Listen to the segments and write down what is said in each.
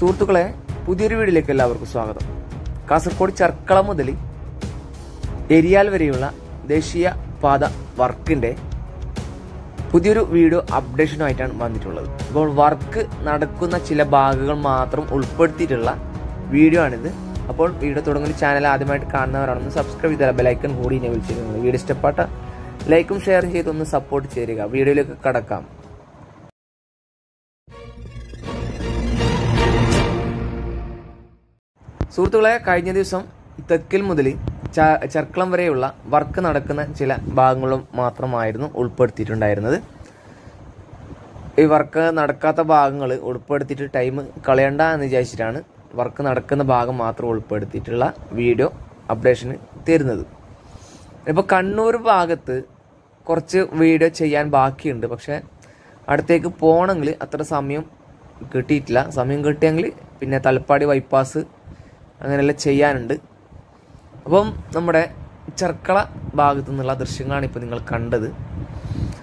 സുഹൃത്തുക്കളെ, പുതിയൊരു വീഡിയോയിലേക്ക് എല്ലാവർക്കും സ്വാഗതം. കാസർഗോഡ് ചർക്കള മുതൽ എരിയാൽ വരെയുള്ള ദേശീയ പാത വർക്കിന്റെ പുതിയൊരു വീഡിയോ അപ്ഡേഷനുമായിട്ടാണ് വന്നിട്ടുള്ളത്. അപ്പോൾ വർക്ക് നടക്കുന്ന ചില ഭാഗങ്ങൾ മാത്രം ഉൾപ്പെടുത്തിയിട്ടുള്ള വീഡിയോ ആണിത്. അപ്പോൾ വീഡിയോ തുടങ്ങുന്ന ചാനൽ ആദ്യമായിട്ട് കാണുന്നവരാണെന്ന് സബ്സ്ക്രൈബ് ചെയ്താൽ ബെലൈക്കൺ കൂടി എന്നെ വിളിച്ചിരുന്നത്. വീഡിയോ ഇഷ്ടപ്പെട്ട ലൈക്കും ഷെയറും ചെയ്തൊന്ന് സപ്പോർട്ട് ചെയ്യുക. വീഡിയോയിലേക്ക് കടക്കാം. സുഹൃത്തുക്കളെ, കഴിഞ്ഞ ദിവസം തെക്കിൽ മുതൽ ചർക്കളം വരെയുള്ള വർക്ക് നടക്കുന്ന ചില ഭാഗങ്ങളും മാത്രമായിരുന്നു ഉൾപ്പെടുത്തിയിട്ടുണ്ടായിരുന്നത്. ഈ വർക്ക് നടക്കാത്ത ഭാഗങ്ങൾ ഉൾപ്പെടുത്തിയിട്ട് ടൈം കളയണ്ട എന്ന് വിചാരിച്ചിട്ടാണ് വർക്ക് നടക്കുന്ന ഭാഗം മാത്രം ഉൾപ്പെടുത്തിയിട്ടുള്ള വീഡിയോ അപ്ഡേഷന് തരുന്നത്. ഇപ്പോൾ കണ്ണൂർ ഭാഗത്ത് കുറച്ച് വീഡിയോ ചെയ്യാൻ ബാക്കിയുണ്ട്. പക്ഷെ അടുത്തേക്ക് പോകണമെങ്കിൽ അത്ര സമയം കിട്ടിയിട്ടില്ല. സമയം കിട്ടിയെങ്കിൽ പിന്നെ തലപ്പാടി ബൈപ്പാസ് അങ്ങനെയെല്ലാം ചെയ്യാനുണ്ട്. അപ്പം നമ്മുടെ ചർക്കള ഭാഗത്തു നിന്നുള്ള ദൃശ്യങ്ങളാണ് ഇപ്പോൾ നിങ്ങൾ കണ്ടത്.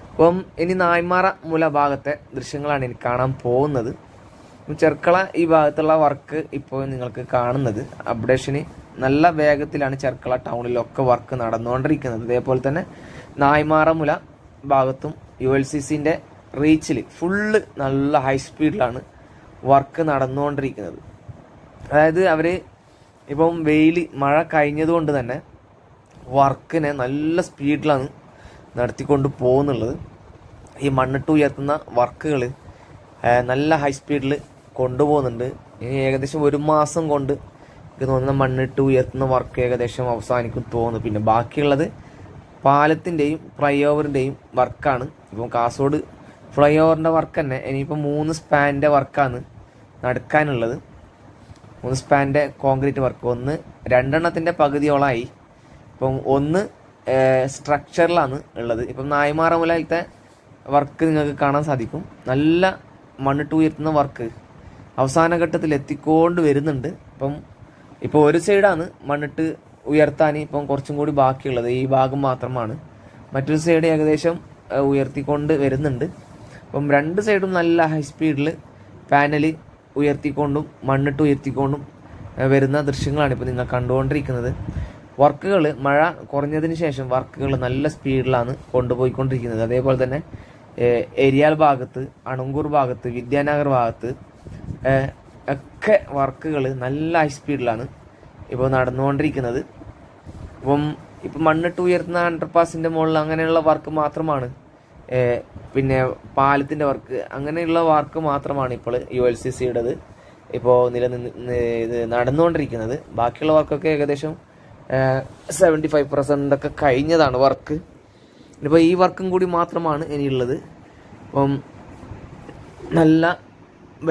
അപ്പം ഇനി നായ്മാറ മുല ഭാഗത്തെ ദൃശ്യങ്ങളാണ് എനിക്ക് കാണാൻ പോകുന്നത്. ചർക്കള ഈ ഭാഗത്തുള്ള വർക്ക് ഇപ്പോൾ നിങ്ങൾക്ക് കാണുന്നത് അപ്ഡേഷന് നല്ല വേഗത്തിലാണ് ചർക്കള ടൗണിലൊക്കെ വർക്ക് നടന്നുകൊണ്ടിരിക്കുന്നത്. അതേപോലെ തന്നെ നായ്മാറ മുല ഭാഗത്തും ULCCൻ്റെ റീച്ചിൽ ഫുള്ള് നല്ല ഹൈ സ്പീഡിലാണ് വർക്ക് നടന്നുകൊണ്ടിരിക്കുന്നത്. അതായത് അവർ ഇപ്പം മഴ കഴിഞ്ഞതുകൊണ്ട് തന്നെ വർക്കിനെ നല്ല സ്പീഡിലാണ് നടത്തിക്കൊണ്ട് പോകുന്നുള്ളത്. ഈ മണ്ണിട്ട് ഉയർത്തുന്ന വർക്കുകൾ നല്ല ഹൈ സ്പീഡിൽ കൊണ്ടുപോകുന്നുണ്ട്. ഇനി ഏകദേശം 1 മാസം കൊണ്ട് എനിക്ക് തോന്നുന്ന മണ്ണിട്ട് ഉയർത്തുന്ന വർക്ക് ഏകദേശം അവസാനിക്കും തോന്നുന്നു. പിന്നെ ബാക്കിയുള്ളത് പാലത്തിൻ്റെയും ഫ്ലൈ ഓവറിൻ്റെയും വർക്കാണ്. ഇപ്പം കാസർഗോഡ് ഫ്ലൈ ഓവറിൻ്റെ വർക്ക് തന്നെ ഇനിയിപ്പോൾ 3 സ്പാനിൻ്റെ വർക്കാണ് നടക്കാനുള്ളത്. 3 സ്പാനിൻ്റെ കോൺക്രീറ്റ് വർക്ക്. 2 പകുതിയോളമായി. ഇപ്പം 1 സ്ട്രക്ചറിലാണ് ഉള്ളത്. ഇപ്പം നായ്മാറ മുലയിലത്തെ വർക്ക് നിങ്ങൾക്ക് കാണാൻ സാധിക്കും. നല്ല മണ്ണിട്ട് ഉയർത്തുന്ന വർക്ക് അവസാന ഘട്ടത്തിൽ എത്തിക്കൊണ്ട് വരുന്നുണ്ട്. ഇപ്പോൾ ഒരു സൈഡാണ് മണ്ണിട്ട് ഉയർത്താൻ ഇപ്പം കുറച്ചും കൂടി ബാക്കിയുള്ളത്. ഈ ഭാഗം മാത്രമാണ്. മറ്റൊരു സൈഡ് ഏകദേശം ഉയർത്തിക്കൊണ്ട് വരുന്നുണ്ട്. അപ്പം 2 സൈഡും നല്ല ഹൈ സ്പീഡിൽ പാനൽ ഉയർത്തിക്കൊണ്ടും മണ്ണിട്ട് ഉയർത്തിക്കൊണ്ടും വരുന്ന ദൃശ്യങ്ങളാണ് ഇപ്പോൾ നിങ്ങൾ കണ്ടുകൊണ്ടിരിക്കുന്നത്. വർക്കുകൾ മഴ കുറഞ്ഞതിന് ശേഷം വർക്കുകൾ നല്ല സ്പീഡിലാണ് കൊണ്ടുപോയിക്കൊണ്ടിരിക്കുന്നത്. അതേപോലെ തന്നെ എരിയാൽ ഭാഗത്ത്, അണങ്കൂർ ഭാഗത്ത്, വിദ്യാനഗർ ഭാഗത്ത് ഒക്കെ വർക്കുകൾ നല്ല ഹൈ സ്പീഡിലാണ് ഇപ്പോൾ നടന്നുകൊണ്ടിരിക്കുന്നത്. ഇപ്പം മണ്ണിട്ട് ഉയർത്തുന്ന അണ്ടർപാസിൻ്റെ മുകളിൽ അങ്ങനെയുള്ള വർക്ക് മാത്രമാണ്. പിന്നെ പാലത്തിൻ്റെ വർക്ക് അങ്ങനെയുള്ള വർക്ക് മാത്രമാണ് ഇപ്പോൾ ULCCയുടേത് ഇപ്പോൾ ഇത് നടന്നുകൊണ്ടിരിക്കുന്നത്. ബാക്കിയുള്ള വർക്കൊക്കെ ഏകദേശം 75% ഒക്കെ കഴിഞ്ഞതാണ് വർക്ക്. ഇപ്പോൾ ഈ വർക്കും കൂടി മാത്രമാണ് ഇനിയുള്ളത്. നല്ല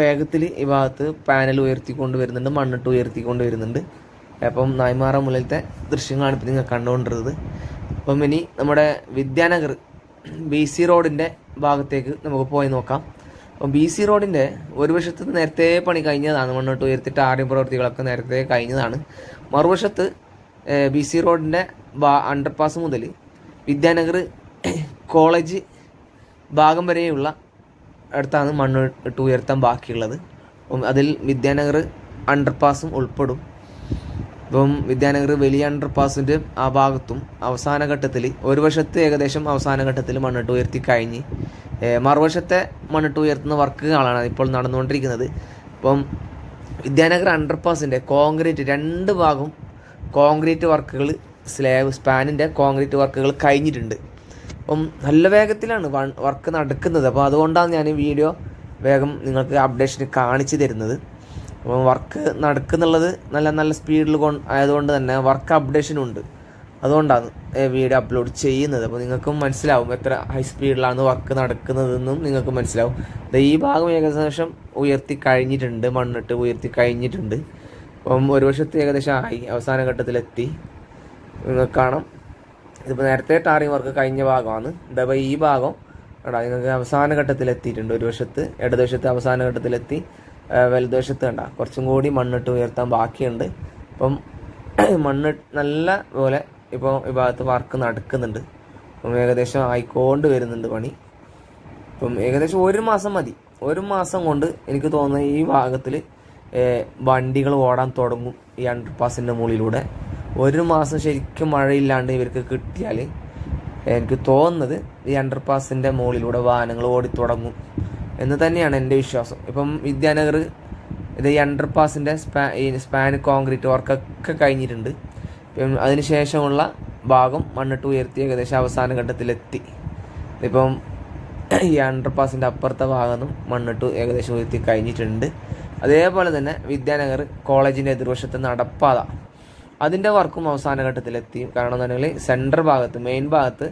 വേഗത്തിൽ ഈ ഭാഗത്ത് പാനൽ ഉയർത്തിക്കൊണ്ട് വരുന്നുണ്ട്, മണ്ണിട്ട് ഉയർത്തിക്കൊണ്ട് വരുന്നുണ്ട്. നായ്മാറ മുലയിലത്തെ ദൃശ്യങ്ങളാണ് ഇപ്പോൾ നിങ്ങൾ കണ്ടുകൊണ്ടിരുന്നത്. ഇനി നമ്മുടെ വിദ്യാനഗർ BC റോഡിൻ്റെ ഭാഗത്തേക്ക് നമുക്ക് പോയി നോക്കാം. BC റോഡിൻ്റെ ഒരു വശത്ത് നേരത്തെ പണി കഴിഞ്ഞതാണ്. മണ്ണിട്ട് ഉയർത്തിയിട്ട് ആദ്യം പ്രവൃത്തികളൊക്കെ നേരത്തെ കഴിഞ്ഞതാണ്. മറുവശത്ത് BC റോഡിൻ്റെ അണ്ടർപാസ് മുതൽ വിദ്യാനഗർ കോളേജ് ഭാഗം വരെയുള്ള അടുത്താണ് മണ്ണിട്ട് ഉയർത്താൻ ബാക്കിയുള്ളത്. അതിൽ വിദ്യാനഗർ അണ്ടർപാസും ഉൾപ്പെടും. വിദ്യാനഗർ വലിയ അണ്ടർപാസിൻ്റെ ആ ഭാഗത്തും അവസാന ഘട്ടത്തിൽ ഒരു വശത്ത് ഏകദേശം അവസാന ഘട്ടത്തിൽ മണ്ണിട്ട് ഉയർത്തി കഴിഞ്ഞ് മറുവശത്തെ മണ്ണിട്ട് ഉയർത്തുന്ന വർക്കുകളാണ് ഇപ്പോൾ നടന്നുകൊണ്ടിരിക്കുന്നത്. വിദ്യാനഗർ അണ്ടർപാസിൻ്റെ കോൺക്രീറ്റ് 2 ഭാഗം കോൺക്രീറ്റ് വർക്കുകൾ സ്പാനിൻ്റെ കോൺക്രീറ്റ് വർക്കുകൾ കഴിഞ്ഞിട്ടുണ്ട്. നല്ല വേഗത്തിലാണ് വർക്ക് നടക്കുന്നത്. അപ്പോൾ അതുകൊണ്ടാണ് ഞാൻ ഈ വീഡിയോ വേഗം നിങ്ങൾക്ക് അപ്ഡേഷന് കാണിച്ചു തരുന്നത്. വർക്ക് നടക്കുന്നുള്ളത് നല്ല സ്പീഡിൽ ആയതുകൊണ്ട് തന്നെ വർക്ക് അപ്ഡേഷനുണ്ട്. അതുകൊണ്ടാണ് വീഡിയോ അപ്ലോഡ് ചെയ്യുന്നത്. അപ്പോൾ നിങ്ങൾക്കും മനസ്സിലാവും എത്ര ഹൈ സ്പീഡിലാണ് വർക്ക് നടക്കുന്നതെന്നും നിങ്ങൾക്ക് മനസ്സിലാവും. ഈ ഭാഗം ഏകദേശം ഉയർത്തി കഴിഞ്ഞിട്ടുണ്ട്, മണ്ണിട്ട് ഉയർത്തി കഴിഞ്ഞിട്ടുണ്ട്. ഒരു വശത്ത് ഏകദേശം ആയി, അവസാന ഘട്ടത്തിലെത്തി. നിങ്ങൾക്ക് കാണാം, ഇതിപ്പോൾ നേരത്തെ ടാറിങ് വർക്ക് കഴിഞ്ഞ ഭാഗമാണ്. ഇതപ്പോൾ ഈ ഭാഗം നിങ്ങൾക്ക് അവസാന ഘട്ടത്തിലെത്തിയിട്ടുണ്ട്. ഒരു വശത്ത് ഇടതുവശത്ത് അവസാന ഘട്ടത്തിലെത്തി, വലതുവശത്ത് കണ്ട കുറച്ചും കൂടി മണ്ണിട്ട് ഉയർത്താൻ ബാക്കിയുണ്ട്. മണ്ണ് നല്ല പോലെ ഇപ്പോൾ ഈ ഭാഗത്ത് വർക്ക് നടക്കുന്നുണ്ട്. ഏകദേശം ആയിക്കൊണ്ട് വരുന്നുണ്ട് പണി. ഏകദേശം 1 മാസം മതി. 1 മാസം കൊണ്ട് എനിക്ക് തോന്നുന്നത് ഈ ഭാഗത്തിൽ വണ്ടികൾ ഓടാൻ തുടങ്ങും ഈ അണ്ടർപാസിൻ്റെ മുകളിലൂടെ. ഒരു മാസം ശരിക്കും മഴയില്ലാണ്ട് ഇവർക്ക് കിട്ടിയാൽ എനിക്ക് തോന്നുന്നത് ഈ അണ്ടർപാസിൻ്റെ മുകളിലൂടെ വാഹനങ്ങൾ ഓടിത്തുടങ്ങും എന്ന് തന്നെയാണ് എൻ്റെ വിശ്വാസം. ഇപ്പം വിദ്യാനഗർ ഇത് ഈ അണ്ടർപാസിൻ്റെ സ്പാൻ കോൺക്രീറ്റ് വർക്കൊക്കെ കഴിഞ്ഞിട്ടുണ്ട്. ഇപ്പം അതിനുശേഷമുള്ള ഭാഗം മണ്ണിട്ട് ഉയർത്തി ഏകദേശം അവസാന ഘട്ടത്തിലെത്തി. ഇപ്പം ഈ അണ്ടർപാസിൻ്റെ അപ്പുറത്തെ ഭാഗത്തും മണ്ണിട്ട് ഏകദേശം ഉയർത്തി കഴിഞ്ഞിട്ടുണ്ട്. അതേപോലെ തന്നെ വിദ്യാനഗർ കോളേജിൻ്റെ എതിർവശത്ത് നടപ്പാത അതിൻ്റെ വർക്കും അവസാന ഘട്ടത്തിലെത്തി. കാരണം എന്നുണ്ടെങ്കിൽ സെൻട്രൽ ഭാഗത്ത് മെയിൻ ഭാഗത്ത്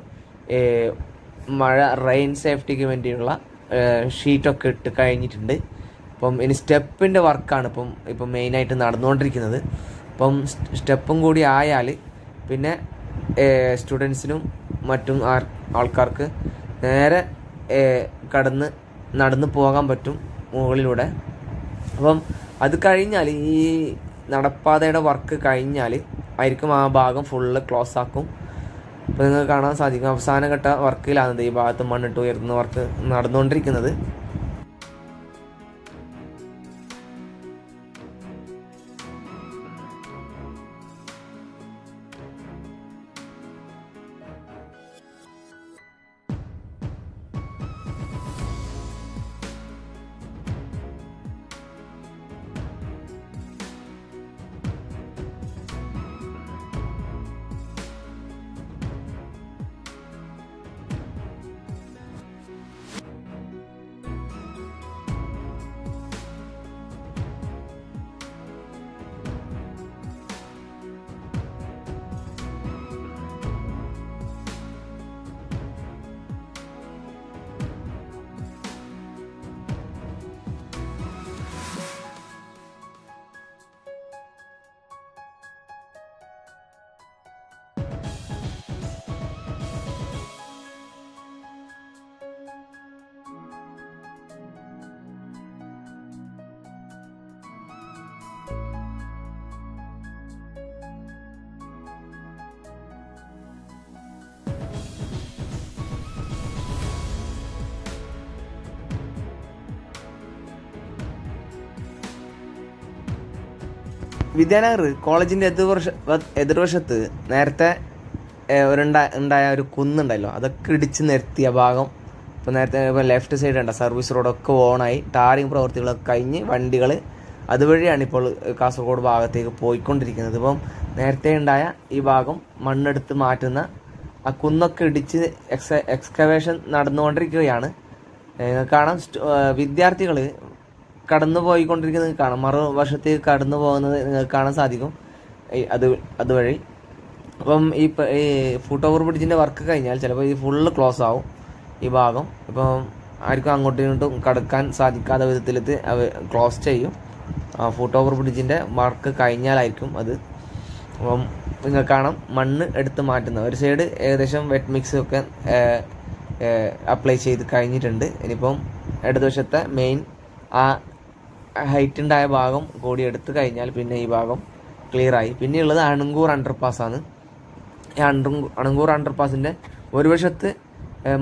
റെയിൻ സേഫ്റ്റിക്ക് വേണ്ടിയുള്ള ഷീറ്റൊക്കെ ഇട്ട് കഴിഞ്ഞിട്ടുണ്ട്. അപ്പം ഇനി സ്റ്റെപ്പിൻ്റെ വർക്കാണ് ഇപ്പം മെയിനായിട്ട് നടന്നുകൊണ്ടിരിക്കുന്നത്. അപ്പം സ്റ്റെപ്പും കൂടി ആയാൽ പിന്നെ സ്റ്റുഡൻസിനും മറ്റും ആൾക്കാർക്ക് നേരെ നടന്ന് പോകാൻ പറ്റും മുകളിലൂടെ. അപ്പം അത് കഴിഞ്ഞാൽ ഈ നടപ്പാതയുടെ വർക്ക് കഴിഞ്ഞാൽ ആയിരിക്കും ആ ഭാഗം ഫുള്ള് ക്ലോസ് ആക്കും. അപ്പോൾ നിങ്ങൾക്ക് കാണാൻ സാധിക്കും അവസാനഘട്ട വർക്കിലാണ് ഈ ഭാഗത്ത് മണ്ണിട്ട് ഉയർത്തുന്ന വർക്ക് നടന്നുകൊണ്ടിരിക്കുന്നത്. വിദ്യാനഗർ കോളേജിൻ്റെ എതിർവശത്ത് നേരത്തെ ഉണ്ടായ ഒരു കുന്നുണ്ടല്ലോ, അതൊക്കെ ഇടിച്ച് നിരത്തിയ ഭാഗം ഇപ്പോൾ നേരത്തെ ലെഫ്റ്റ് സൈഡ് ഉണ്ട്, സർവീസ് റോഡൊക്കെ ഓണായി ടാറിങ് പ്രവൃത്തികളൊക്കെ കഴിഞ്ഞ് വണ്ടികൾ അതുവഴിയാണ് ഇപ്പോൾ കാസർഗോഡ് ഭാഗത്തേക്ക് പോയിക്കൊണ്ടിരിക്കുന്നത്. ഇപ്പം നേരത്തെ ഉണ്ടായ ഈ ഭാഗം മണ്ണെടുത്ത് മാറ്റുന്ന ആ കുന്നൊക്കെ ഇടിച്ച് എക്സ്കവേഷൻ നടന്നുകൊണ്ടിരിക്കുകയാണ്. കാണാം വിദ്യാർത്ഥികൾ കടന്നു പോയിക്കൊണ്ടിരിക്കുന്നത് കാണാം, മറുവശത്തേക്ക് കടന്നു പോകുന്നത് നിങ്ങൾക്ക് കാണാൻ സാധിക്കും അതുവഴി. അപ്പം ഈ ഫുട് ഓവർ ബ്രിഡ്ജിൻ്റെ വർക്ക് കഴിഞ്ഞാൽ ചിലപ്പോൾ ഈ ഫുള്ള് ക്ലോസ് ആവും ഈ ഭാഗം. ഇപ്പം ആർക്കും അങ്ങോട്ടും ഇങ്ങോട്ടും കടക്കാൻ സാധിക്കാത്ത വിധത്തിലെത്തി ക്ലോസ് ചെയ്യും. ഫുട് ഓവർ ബ്രിഡ്ജിൻ്റെ വർക്ക് കഴിഞ്ഞാലായിരിക്കും അത്. അപ്പം നിങ്ങൾ കാണാം മണ്ണ് എടുത്ത് മാറ്റുന്ന ഒരു സൈഡ് ഏകദേശം വെറ്റ് മിക്സ് ഒക്കെ അപ്ലൈ ചെയ്ത് കഴിഞ്ഞിട്ടുണ്ട്. ഇനിയിപ്പം ഇടതുവശത്തെ മെയിൻ ആ ഹൈറ്റ് ഉണ്ടായ ഭാഗം കൂടി എടുത്തു കഴിഞ്ഞാൽ പിന്നെ ഈ ഭാഗം ക്ലിയറായി. പിന്നെയുള്ളത് അണങ്കൂർ അണ്ടർപാസ്സാണ്. ഈ അണങ്കൂർ അണ്ടർപാസിൻ്റെ ഒരു വശത്ത്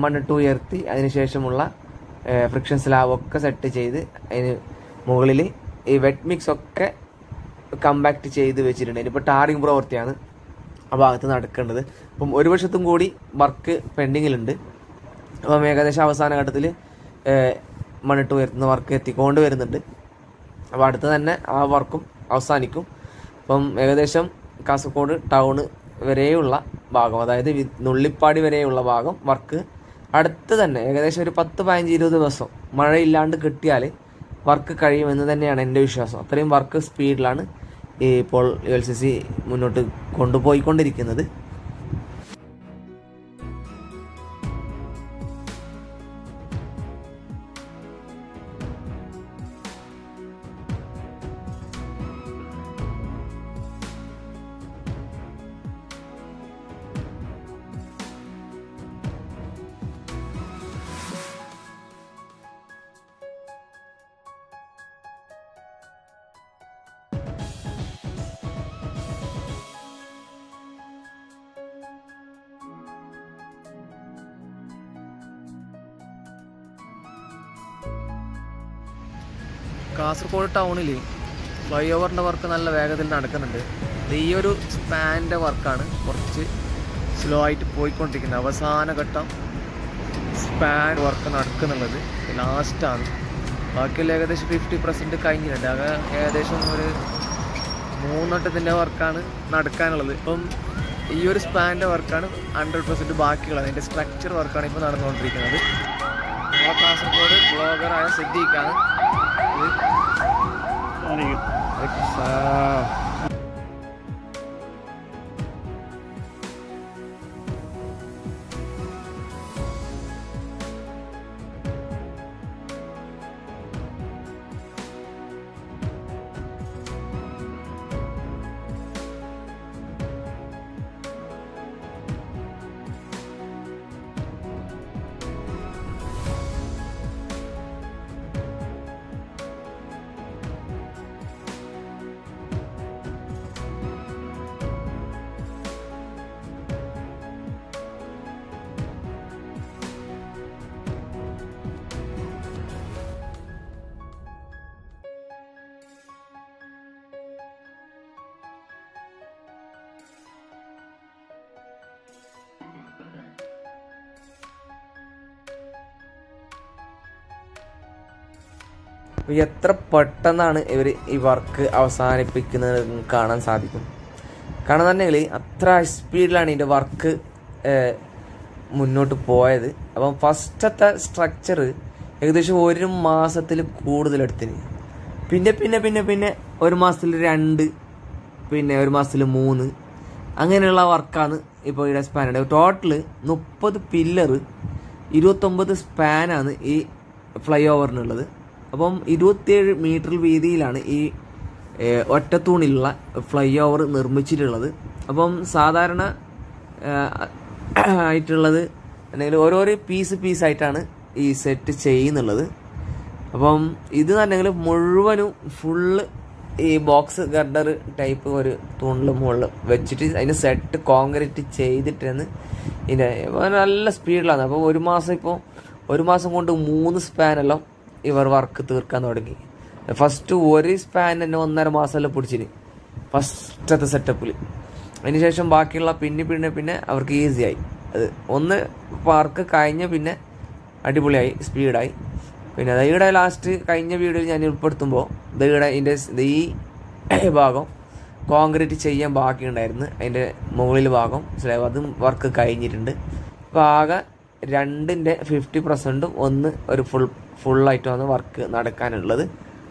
മണ്ണിട്ട് ഉയർത്തി അതിനുശേഷമുള്ള ഫ്രിക്ഷൻ സ്ലാബൊക്കെ സെറ്റ് ചെയ്ത് അതിന് മുകളിൽ ഈ വെറ്റ് മിക്സ് ഒക്കെ കമ്പാക്ട് ചെയ്ത് വെച്ചിട്ടുണ്ട്. ഇനിയിപ്പോൾ ടാറിങ് പ്രവൃത്തിയാണ് ആ ഭാഗത്ത് നടക്കേണ്ടത്. അപ്പം ഒരു വശത്തും കൂടി വർക്ക് പെൻഡിങ്ങിലുണ്ട്. അപ്പം ഏകദേശം അവസാന ഘട്ടത്തിൽ മണ്ണിട്ട് ഉയർത്തുന്ന വർക്ക് എത്തിക്കൊണ്ട് വരുന്നുണ്ട്. അപ്പോൾ അടുത്ത് തന്നെ ആ വർക്കും അവസാനിക്കും. അപ്പം ഏകദേശം കാസർഗോഡ് ടൗണ് വരെയുള്ള ഭാഗം, അതായത് നുള്ളിപ്പാടി വരെയുള്ള ഭാഗം വർക്ക് അടുത്ത് തന്നെ ഏകദേശം ഒരു 10-15-20 ദിവസം മഴയില്ലാണ്ട് കിട്ടിയാൽ വർക്ക് കഴിയുമെന്ന് തന്നെയാണ് എൻ്റെ വിശ്വാസം. അത്രയും വർക്ക് സ്പീഡിലാണ് ഇപ്പോൾ ULCC മുന്നോട്ട് കൊണ്ടുപോയിക്കൊണ്ടിരിക്കുന്നത്. കാസർഗോഡ് ടൗണിൽ ഫ്ലൈ ഓവറിൻ്റെ വർക്ക് നല്ല വേഗത്തിൽ നടക്കുന്നുണ്ട്. ഈ ഒരു സ്പാനിൻ്റെ വർക്കാണ് കുറച്ച് സ്ലോ ആയിട്ട് പോയിക്കൊണ്ടിരിക്കുന്നത്. അവസാന ഘട്ടം സ്പാൻ വർക്ക് നടക്കുന്നുള്ളത് ലാസ്റ്റാണ്. ബാക്കിയുള്ള ഏകദേശം 50% കഴിഞ്ഞിട്ടുണ്ട്. അത് ഏകദേശം ഒരു 3 വട്ടത്തിൻ്റെ വർക്കാണ് നടക്കാനുള്ളത്. ഇപ്പം ഈ ഒരു സ്പാനിൻ്റെ വർക്കാണ് 100% ബാക്കിയുള്ളത്. അതിൻ്റെ സ്ട്രക്ചർ വർക്കാണ് ഇപ്പോൾ നടന്നുകൊണ്ടിരിക്കുന്നത്. നമ്മളെ കാസർഗോഡ് ബ്ലോഗറായ സിദ്ദീഖാണ് ഇത്. എത്ര പെട്ടെന്നാണ് ഇവർ ഈ വർക്ക് അവസാനിപ്പിക്കുന്നത് കാണാൻ സാധിക്കും. കാരണം തന്നെങ്കിൽ അത്ര സ്പീഡിലാണ് ഇതിൻ്റെ വർക്ക് മുന്നോട്ട് പോയത്. അപ്പം ഫസ്റ്റത്തെ സ്ട്രക്ചർ ഏകദേശം 1 മാസത്തിൽ കൂടുതലെടുത്തിന്. പിന്നെ പിന്നെ പിന്നെ പിന്നെ 1 മാസത്തിൽ 2, പിന്നെ 1 മാസത്തിൽ 3 അങ്ങനെയുള്ള വർക്കാണ് ഇപ്പോൾ ഇവിടെ സ്പാനുണ്ട്. ടോട്ടൽ 30 പില്ലർ 29 സ്പാനാണ് ഈ ഫ്ലൈ ഓവറിനുള്ളത്. അപ്പം 27 മീറ്റർ വീതിയിലാണ് ഈ ഒറ്റത്തൂണിലുള്ള ഫ്ലൈ ഓവർ നിർമ്മിച്ചിട്ടുള്ളത്. അപ്പം സാധാരണ ആയിട്ടുള്ളത് അല്ലെങ്കിൽ ഓരോരോ പീസായിട്ടാണ് ഈ സെറ്റ് ചെയ്യുന്നുള്ളത്. അപ്പം ഇത് തന്നെങ്കിൽ മുഴുവനും ഫുള്ള് ഈ ബോക്സ് ഗർഡർ ടൈപ്പ് ഒരു തൂണിൽ മുകളിൽ വെച്ചിട്ട് അതിന് സെറ്റ് കോൺക്രീറ്റ് ചെയ്തിട്ടാണ് ഇതിൻ്റെ നല്ല സ്പീഡിലാണ്. അപ്പോൾ 1 മാസം കൊണ്ട് 3 സ്പാനെല്ലാം ഇവർ വർക്ക് തീർക്കാൻ തുടങ്ങി. ഫസ്റ്റ് ഒരു സ്പാൻ തന്നെ 1.5 മാസമെല്ലാം പിടിച്ചിന് ഫസ്റ്റത്തെ സെറ്റപ്പിൽ. അതിനുശേഷം ബാക്കിയുള്ള പിന്നെ അവർക്ക് ഈസിയായി. അത് ഒന്ന് വർക്ക് കഴിഞ്ഞ പിന്നെ അടിപൊളിയായി സ്പീഡായി. പിന്നെ ദൈയുടെ ലാസ്റ്റ് കഴിഞ്ഞ വീഡിയോയിൽ ഞാൻ ഉൾപ്പെടുത്തുമ്പോൾ ദൈയുടെ ഇതിൻ്റെ ഈ ഭാഗം കോൺക്രീറ്റ് ചെയ്യാൻ ബാക്കിയുണ്ടായിരുന്നു. അതിൻ്റെ മുകളിൽ ഭാഗം അതും വർക്ക് കഴിഞ്ഞിട്ടുണ്ട്. ഇപ്പോൾ ആകെ 2ൻ്റെ 50% ഒന്ന് ഒരു ഫുള്ളായിട്ടാണ് വർക്ക് നടക്കാനുള്ളത്.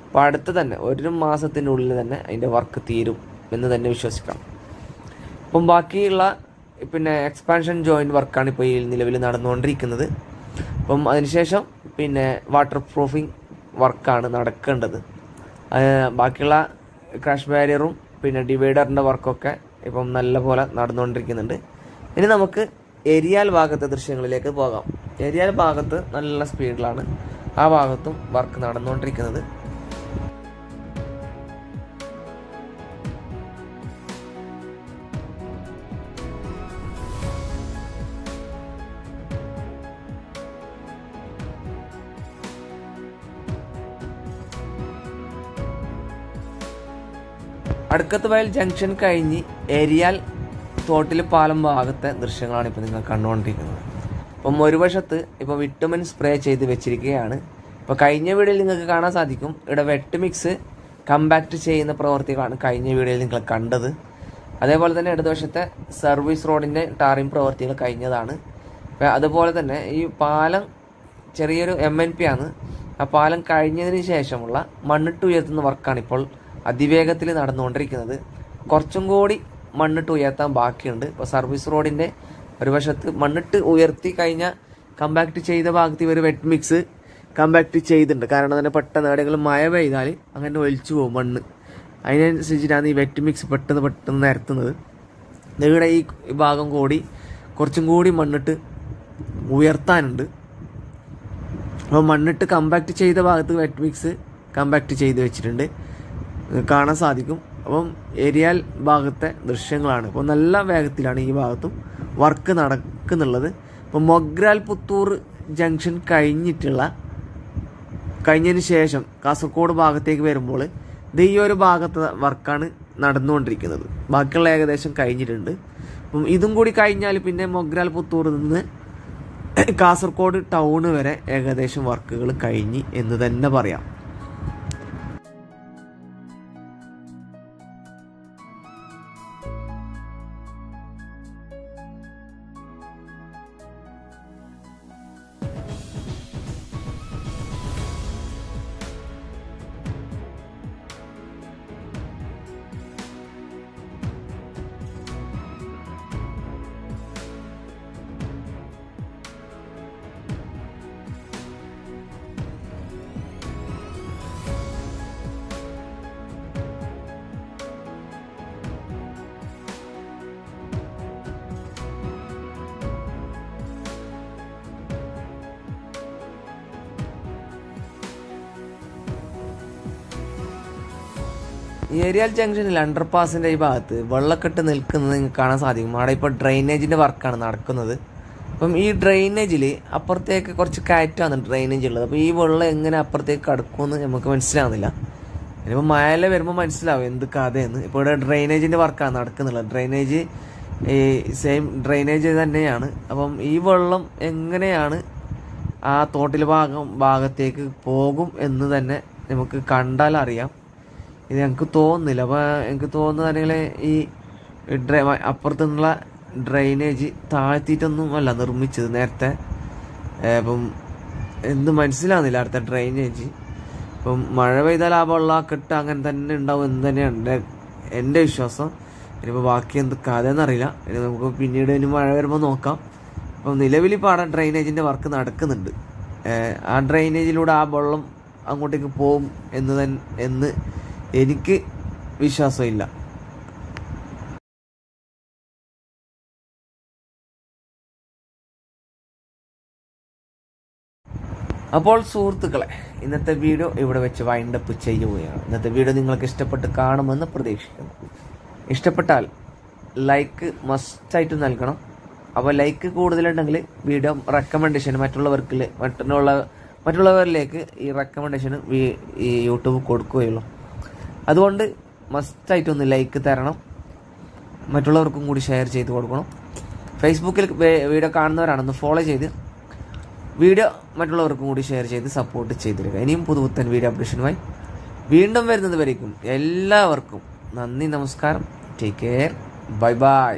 അപ്പോൾ അടുത്ത് തന്നെ 1 മാസത്തിനുള്ളിൽ തന്നെ അതിൻ്റെ വർക്ക് തീരും എന്ന് തന്നെ വിശ്വസിക്കാം. അപ്പം ബാക്കിയുള്ള പിന്നെ എക്സ്പാൻഷൻ ജോയിൻറ്റ് വർക്കാണ് ഇപ്പോൾ ഈ നിലവിൽ നടന്നുകൊണ്ടിരിക്കുന്നത്. അപ്പം അതിനുശേഷം പിന്നെ വാട്ടർ പ്രൂഫിങ് വർക്കാണ് നടക്കേണ്ടത്. ബാക്കിയുള്ള ക്രാഷ് ബാരിയറും പിന്നെ ഡിവൈഡറിൻ്റെ വർക്കൊക്കെ ഇപ്പം നല്ല പോലെ നടന്നുകൊണ്ടിരിക്കുന്നുണ്ട്. ഇനി നമുക്ക് എരിയാൽ ഭാഗത്തെ ദൃശ്യങ്ങളിലേക്ക് പോകാം. എരിയാൽ ഭാഗത്ത് നല്ല സ്പീഡിലാണ് ആ ഭാഗത്തും വർക്ക് നടന്നുകൊണ്ടിരിക്കുന്നത്. അടുക്കത്ത് വയൽ ജംഗ്ഷൻ കഴിഞ്ഞ് എരിയാൽ തോട്ടിൽ പാലം ഭാഗത്തെ ദൃശ്യങ്ങളാണ് ഇപ്പോൾ നിങ്ങൾ കണ്ടുകൊണ്ടിരിക്കുന്നത്. അപ്പം ഒരു വശത്ത് ഇപ്പോൾ വിറ്റമിൻ സ്പ്രേ ചെയ്ത് വെച്ചിരിക്കുകയാണ്. ഇപ്പോൾ കഴിഞ്ഞ വീഡിയോയിൽ നിങ്ങൾക്ക് കാണാൻ സാധിക്കും ഇവിടെ വെട്ട് മിക്സ് കമ്പാക്ട് ചെയ്യുന്ന പ്രവൃത്തികളാണ് കഴിഞ്ഞ വീഡിയോയിൽ നിങ്ങൾ കണ്ടത്. അതേപോലെ തന്നെ ഇടതുവശത്തെ സർവീസ് റോഡിൻ്റെ ടാറിംഗ് പ്രവൃത്തികൾ കഴിഞ്ഞതാണ്. അതുപോലെ തന്നെ ഈ പാലം ചെറിയൊരു MNP ആണ്. ആ പാലം കഴിഞ്ഞതിന് ശേഷമുള്ള മണ്ണിട്ട് ഉയർത്തുന്ന വർക്കാണ് ഇപ്പോൾ അതിവേഗത്തിൽ നടന്നുകൊണ്ടിരിക്കുന്നത്. കുറച്ചും കൂടി മണ്ണിട്ട് ഉയർത്താൻ ബാക്കിയുണ്ട്. ഇപ്പോൾ സർവീസ് റോഡിൻ്റെ ഒരു വശത്ത് മണ്ണിട്ട് ഉയർത്തി കഴിഞ്ഞ കമ്പാക്ട് ചെയ്ത ഭാഗത്ത് ഇവർ വെറ്റ് മിക്സ് കമ്പാക്ട് ചെയ്തിട്ടുണ്ട്. കാരണം തന്നെ പെട്ടെന്ന് എവിടെയെങ്കിലും മഴ പെയ്താൽ അങ്ങനെ ഒലിച്ചു പോകും മണ്ണ്. അതിനനുസരിച്ചിട്ടാണ് ഈ വെറ്റ് മിക്സ് പെട്ടെന്ന് നിരത്തുന്നത്. ഇവിടെ ഈ ഭാഗം കൂടി കുറച്ചും കൂടി മണ്ണിട്ട് ഉയർത്താനുണ്ട്. അപ്പോൾ മണ്ണിട്ട് കമ്പാക്ട് ചെയ്ത ഭാഗത്ത് വെറ്റ് മിക്സ് കമ്പാക്ട് ചെയ്ത് വെച്ചിട്ടുണ്ട്, കാണാൻ സാധിക്കും. അപ്പം ഏരിയാൽ ഭാഗത്തെ ദൃശ്യങ്ങളാണ്. അപ്പോൾ നല്ല വേഗത്തിലാണ് ഈ ഭാഗത്തും വർക്ക് നടക്കുന്നുള്ളത്. അപ്പോൾ മൊഗ്രാൽ പുത്തൂർ ജംഗ്ഷൻ കഴിഞ്ഞതിന് ശേഷം കാസർഗോഡ് ഭാഗത്തേക്ക് വരുമ്പോൾ ഇത് ഈ ഒരു ഭാഗത്തെ വർക്കാണ് നടന്നുകൊണ്ടിരിക്കുന്നത്. ബാക്കിയുള്ള ഏകദേശം കഴിഞ്ഞിട്ടുണ്ട്. അപ്പം ഇതും കൂടി കഴിഞ്ഞാൽ പിന്നെ മൊഗ്രാൽ പുത്തൂറിൽ നിന്ന് കാസർഗോഡ് ടൗണ് വരെ ഏകദേശം വർക്കുകൾ കഴിഞ്ഞ് എന്ന് തന്നെ പറയാം. ഏരിയൽ ജംഗ്ഷനിൽ അണ്ടർപാസിൻ്റെ ഈ ഭാഗത്ത് വെള്ളക്കെട്ട് നിൽക്കുന്നത് നിങ്ങൾക്ക് കാണാൻ സാധിക്കും. അവിടെ ഇപ്പോൾ ഡ്രെയിനേജിൻ്റെ വർക്കാണ് നടക്കുന്നത്. അപ്പം ഈ ഡ്രെയിനേജിൽ അപ്പുറത്തേക്ക് കുറച്ച് കയറ്റാണ് ഡ്രെയിനേജ് ഉള്ളത്. അപ്പോൾ ഈ വെള്ളം എങ്ങനെ അപ്പുറത്തേക്ക് കടക്കുമെന്ന് നമുക്ക് മനസ്സിലാവുന്നില്ല. ഇനിയിപ്പോൾ മഴ വരുമ്പോൾ മനസ്സിലാവും എന്ത് കഥയെന്ന്. ഇപ്പോൾ ഇവിടെ ഡ്രെയിനേജിൻ്റെ വർക്കാണ് നടക്കുന്നുള്ളത്. ഡ്രെയിനേജ് ഈ സെയിം ഡ്രെയിനേജ് തന്നെയാണ്. അപ്പം ഈ വെള്ളം എങ്ങനെയാണ് ആ തോട്ടിൽ ഭാഗത്തേക്ക് പോകും എന്ന് തന്നെ നമുക്ക് കണ്ടാൽ അറിയാം. ഇത് ഞങ്ങൾക്ക് തോന്നുന്നില്ല. അപ്പോൾ എനിക്ക് തോന്നുന്നതാണെങ്കിൽ ഈ അപ്പുറത്തു നിന്നുള്ള ഡ്രെയിനേജ് താഴ്ത്തിയിട്ടൊന്നും അല്ല നിർമ്മിച്ചത് നേരത്തെ. അപ്പം എന്ത് മനസ്സിലാവുന്നില്ല അടുത്ത ഡ്രെയിനേജ്. ഇപ്പം മഴ പെയ്താൽ ആ വെള്ളക്കെട്ട് അങ്ങനെ തന്നെ ഉണ്ടാവും എന്ന് തന്നെയാണ് എൻ്റെ വിശ്വാസം. ഇനിയിപ്പോൾ ബാക്കി എന്ത് കഥയെന്നറിയില്ല. ഇനി നമുക്ക് പിന്നീട് ഇനി മഴ വരുമ്പോൾ നോക്കാം. അപ്പം നിലവിൽ ഇപ്പോൾ അവിടെ ഡ്രെയിനേജിൻ്റെ വർക്ക് നടക്കുന്നുണ്ട്. ആ ഡ്രെയിനേജിലൂടെ ആ വെള്ളം അങ്ങോട്ടേക്ക് പോകും എന്ന് എനിക്ക് വിശ്വാസമില്ല. അപ്പോൾ സുഹൃത്തുക്കളെ, ഇന്നത്തെ വീഡിയോ ഇവിടെ വെച്ച് വൈൻഡപ്പ് ചെയ്യുകയാണ്. ഇന്നത്തെ വീഡിയോ നിങ്ങൾക്ക് ഇഷ്ടപ്പെട്ട് കാണുമെന്ന് പ്രതീക്ഷിക്കുന്നു. ഇഷ്ടപ്പെട്ടാൽ ലൈക്ക് മസ്റ്റായിട്ട് നൽകണം. അപ്പോൾ ലൈക്ക് കൂടുതലുണ്ടെങ്കിൽ വീഡിയോ റെക്കമെൻഡേഷൻ മറ്റുള്ളവരിലേക്ക് ഈ റെക്കമെൻഡേഷൻ ഈ യൂട്യൂബ് കൊടുക്കുകയുള്ളൂ. അതുകൊണ്ട് മസ്റ്റായിട്ടൊന്ന് ലൈക്ക് തരണം. മറ്റുള്ളവർക്കും കൂടി ഷെയർ ചെയ്ത് കൊടുക്കണം. ഫേസ്ബുക്കിൽ വീഡിയോ കാണുന്നവരാണെന്ന് ഫോളോ ചെയ്ത് വീഡിയോ മറ്റുള്ളവർക്കും കൂടി ഷെയർ ചെയ്ത് സപ്പോർട്ട് ചെയ്തിരിക്കുക. ഇനിയും പുതുപുത്തൻ വീഡിയോ അപ്ഡേഷനുമായി വീണ്ടും വരുന്നത് വരേക്കും എല്ലാവർക്കും നന്ദി, നമസ്കാരം. Take care. Bye bye.